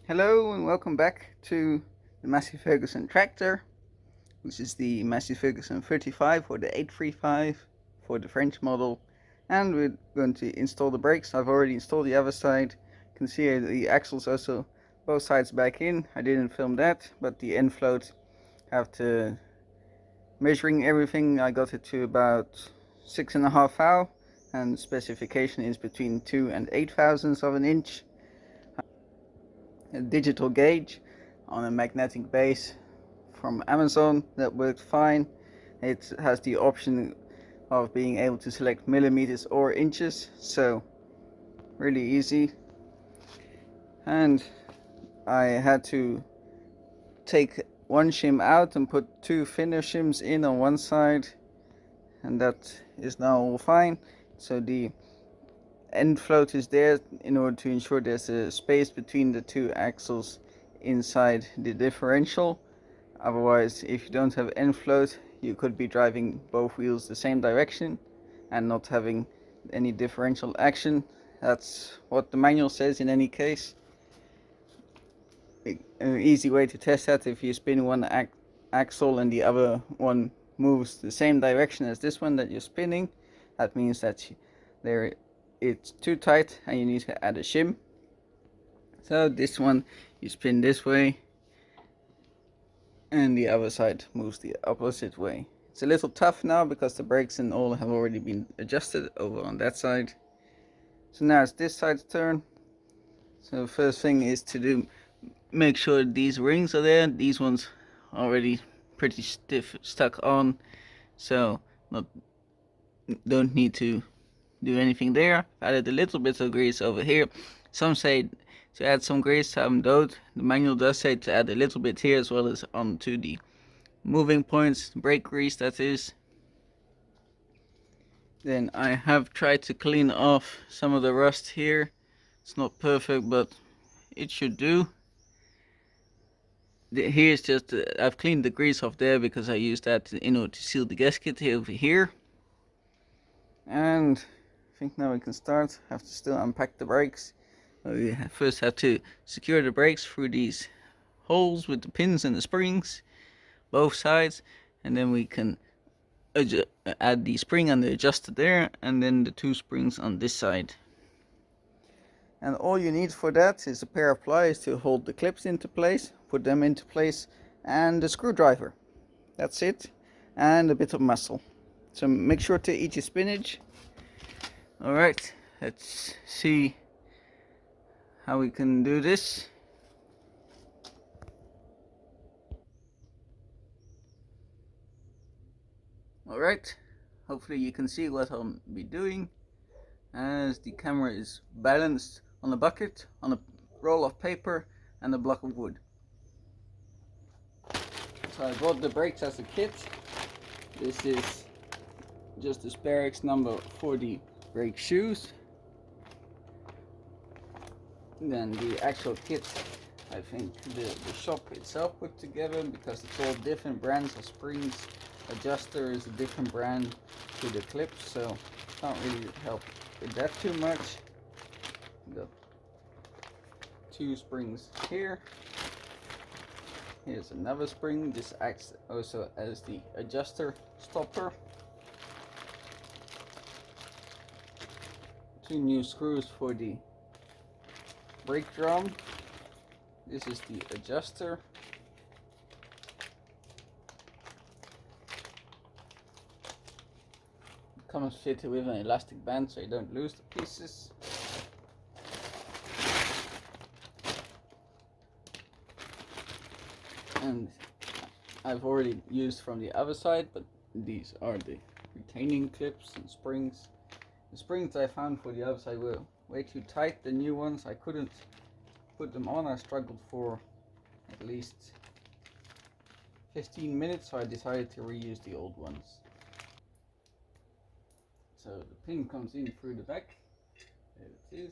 Hello and welcome back to the Massey Ferguson tractor, which is the Massey Ferguson 35 or the 835 for the French model. And we're going to install the brakes. I've already installed the other side. You can see the axles also both sides back in. I didn't film that, but the end float, after measuring everything, I got it to about 6.5 thou, and the specification is between 2 and 8 thousandths of an inch. A digital gauge on a magnetic base from Amazon that worked fine. It has the option of being able to select millimeters or inches, so really easy. And I had to take one shim out and put two thinner shims in on one side, and that is now all fine. So the end float is there in order to ensure there's a space between the two axles inside the differential. Otherwise, if you don't have end float, you could be driving both wheels the same direction and not having any differential action. That's what the manual says in any case. An easy way to test that: if you spin one axle and the other one moves the same direction as this one that you're spinning, that means that it's too tight and you need to add a shim. So this one you spin this way and the other side moves the opposite way. It's a little tough now because the brakes and all have already been adjusted over on that side. So now it's this side's turn. So the first thing is to make sure these rings are there. These ones already pretty stiff, stuck on, so don't need to do anything there. Added a little bit of grease over here. Some say to add some grease, some don't. The manual does say to add a little bit here as well as onto the moving points, brake grease that is. Then I have tried to clean off some of the rust here. It's not perfect, but it should do. Here's just I've cleaned the grease off there because I used that in order to seal the gasket over here. And I think now we can start. Have to still unpack the brakes. We first have to secure the brakes through these holes with the pins and the springs, both sides, and then we can add the spring and the adjuster there, and then the two springs on this side. And all you need for that is a pair of pliers to hold the clips into place, put them into place, and a screwdriver. That's it, and a bit of muscle. So make sure to eat your spinach. Alright, let's see how we can do this. Alright, hopefully you can see what I'll be doing, as the camera is balanced on a bucket, on a roll of paper, and a block of wood. So I bought the brakes as a kit. This is just the spare X number for the brake shoes. Then the actual kit, I think the shop itself put together, because it's all different brands of springs. Adjuster is a different brand to the clips, so can't really help with that too much. Got two springs here. Here's another spring. This acts also as the adjuster stopper. Two new screws for the brake drum. This is the adjuster. It comes fitted with an elastic band so you don't lose the pieces. And I've already used from the other side, but these are the retaining clips and springs. The springs I found for the other side were way too tight. The new ones, I couldn't put them on. I struggled for at least 15 minutes, so I decided to reuse the old ones. So the pin comes in through the back. There it is.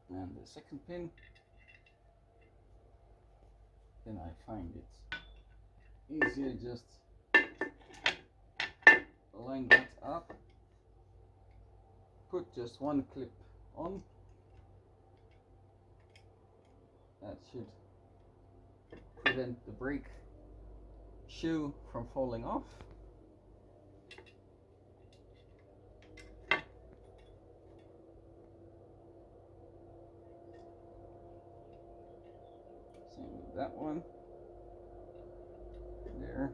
And the second pin. Then I find it easier just up, put just one clip on. That should prevent the brake shoe from falling off. Same with that one. There.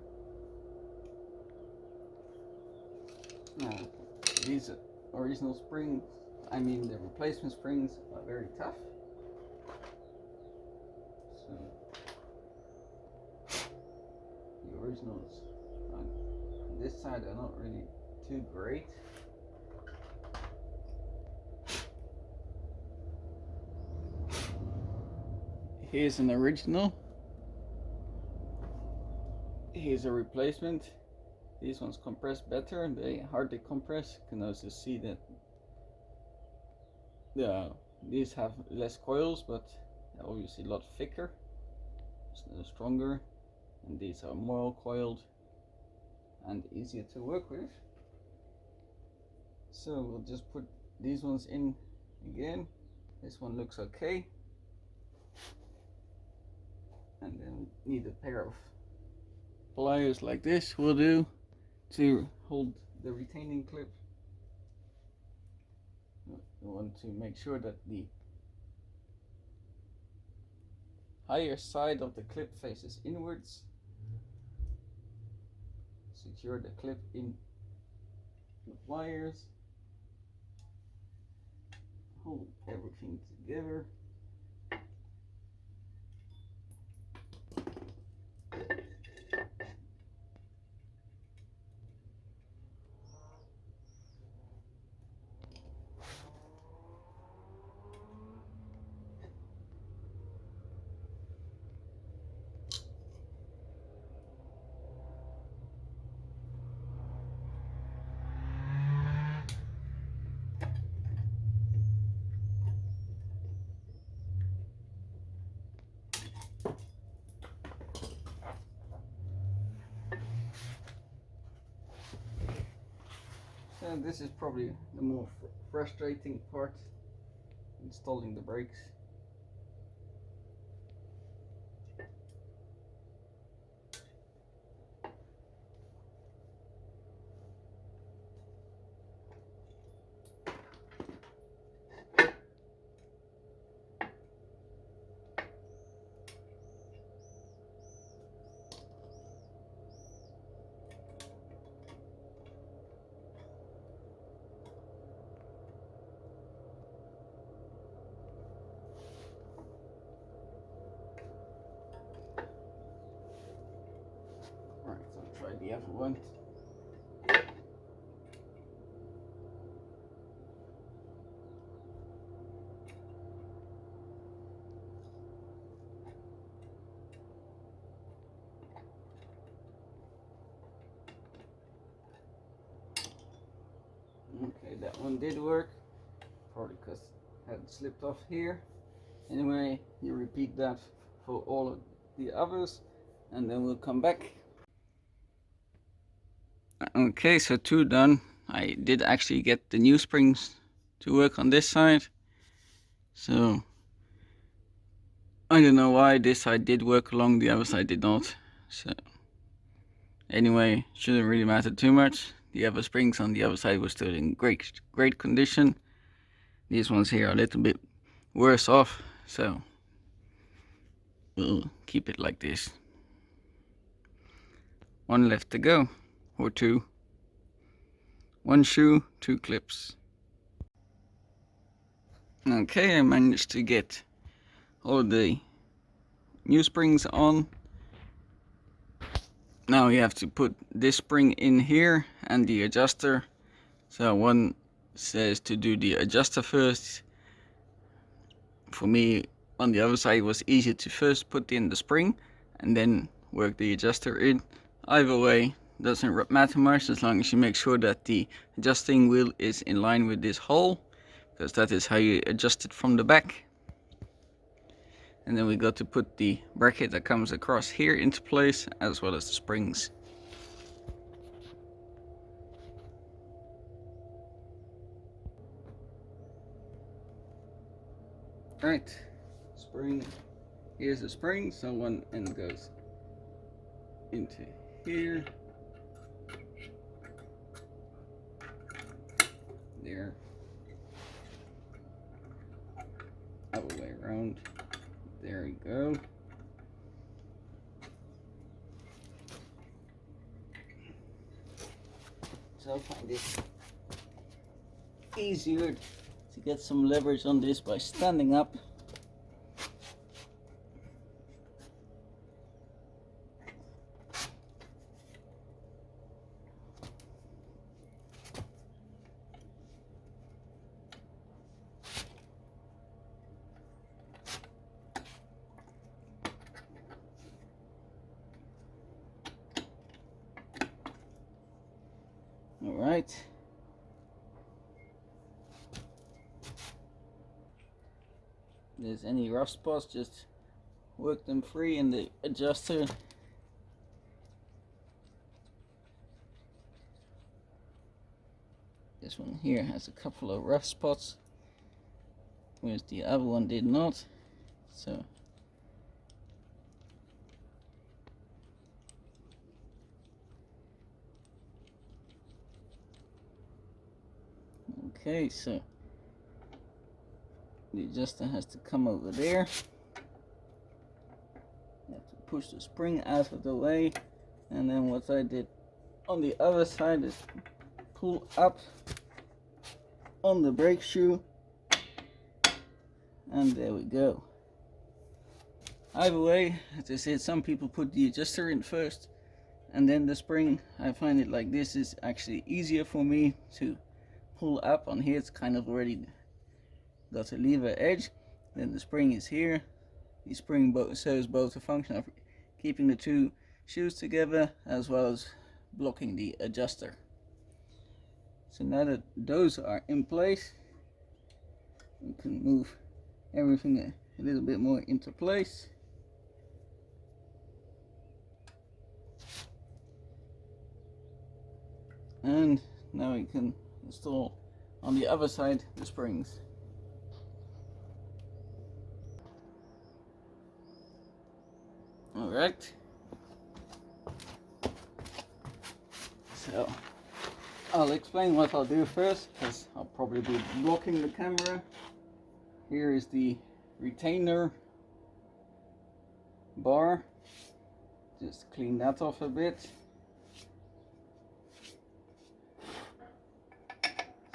Now, these original springs, I mean the replacement springs, are very tough. So the originals on this side are not really too great. Here's an original. Here's a replacement. These ones compress better, they hardly compress. You can also see that these have less coils, but they're obviously a lot thicker, stronger, and these are more coiled and easier to work with. So we'll just put these ones in again. This one looks okay, and then need a pair of pliers like this will do to hold the retaining clip. You want to make sure that the higher side of the clip faces inwards. Secure the clip in the pliers. Hold everything together. And this is probably the more frustrating part, installing the brakes. Try the other one. Okay, that one did work, probably because it had slipped off here. Anyway, you repeat that for all of the others, and then we'll come back. Okay, so 2 done. I did actually get the new springs to work on this side. So I don't know why this side did work along, the other side did not. So anyway, shouldn't really matter too much. The other springs on the other side were still in great condition. These ones here are a little bit worse off, so we'll keep it like this. 1 left to go. Or 2. 1 shoe, 2 clips. Okay, I managed to get all the new springs on. Now you have to put this spring in here and the adjuster. So one says to do the adjuster first. For me, on the other side, it was easier to first put in the spring and then work the adjuster in. Either way, doesn't matter much as long as you make sure that the adjusting wheel is in line with this hole, because that is how you adjust it from the back. And then we got to put the bracket that comes across here into place, as well as the springs. Right, spring. Here's the spring, so one end goes into here. There. Other way around. There we go. So I find it easier to get some leverage on this by standing up. All right. If there's any rough spots, just work them free in the adjuster. This one here has a couple of rough spots, whereas the other one did not. So okay, so the adjuster has to come over there. You have to push the spring out of the way, and then what I did on the other side is pull up on the brake shoe, and there we go. Either way, as I said, some people put the adjuster in first and then the spring. I find it like this is actually easier for me to pull up. On here it's kind of already got a lever edge, then the spring is here. The spring serves both the function of keeping the two shoes together as well as blocking the adjuster. So now that those are in place, we can move everything a little bit more into place. And now we can install on the other side the springs. Alright, so I'll explain what I'll do first, because I'll probably be blocking the camera. Here is the retainer bar. Just clean that off a bit.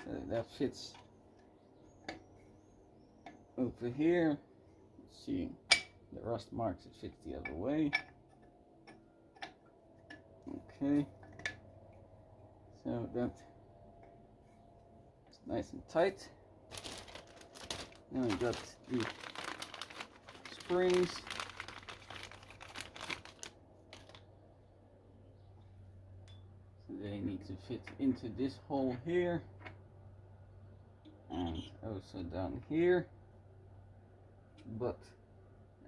So that fits over here. Let's see. The rust marks, it fits the other way. Okay, so that's nice and tight. Then we got the springs. So they need to fit into this hole here and also down here. But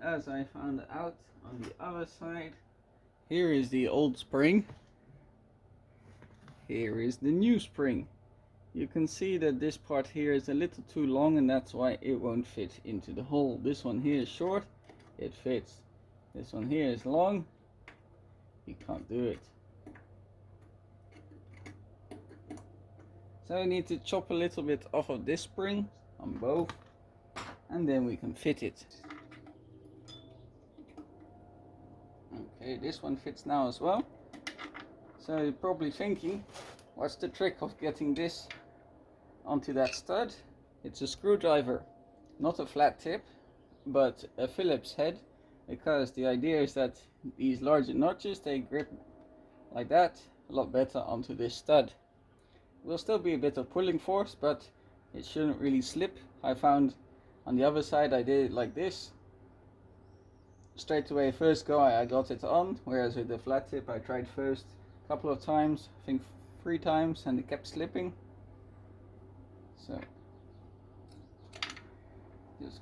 as I found out on the other side, here is the old spring, here is the new spring. You can see that this part here is a little too long, and that's why it won't fit into the hole. This one here is short, it fits. This one here is long, you can't do it. So I need to chop a little bit off of this spring on both, and then we can fit it. Okay, this one fits now as well. So you're probably thinking, what's the trick of getting this onto that stud? It's a screwdriver, not a flat tip, but a Phillips head, because the idea is that these larger notches, they grip like that a lot better onto this stud. Will still be a bit of pulling force, but it shouldn't really slip. I found on the other side I did it like this. Straight away, first go I got it on, whereas with the flat tip I tried first a couple of times, I think 3 times, and it kept slipping. So just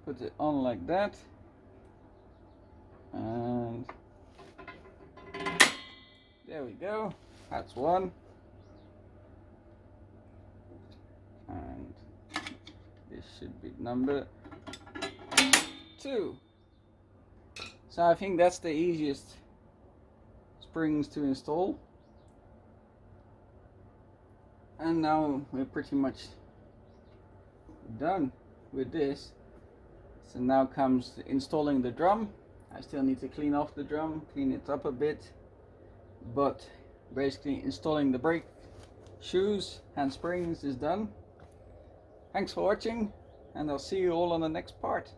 put it on like that, and there we go, that's one. And this should be number 2. So I think that's the easiest springs to install. And now we're pretty much done with this. So now comes installing the drum. I still need to clean off the drum, clean it up a bit, but basically installing the brake shoes and springs is done. Thanks for watching, and I'll see you all on the next part.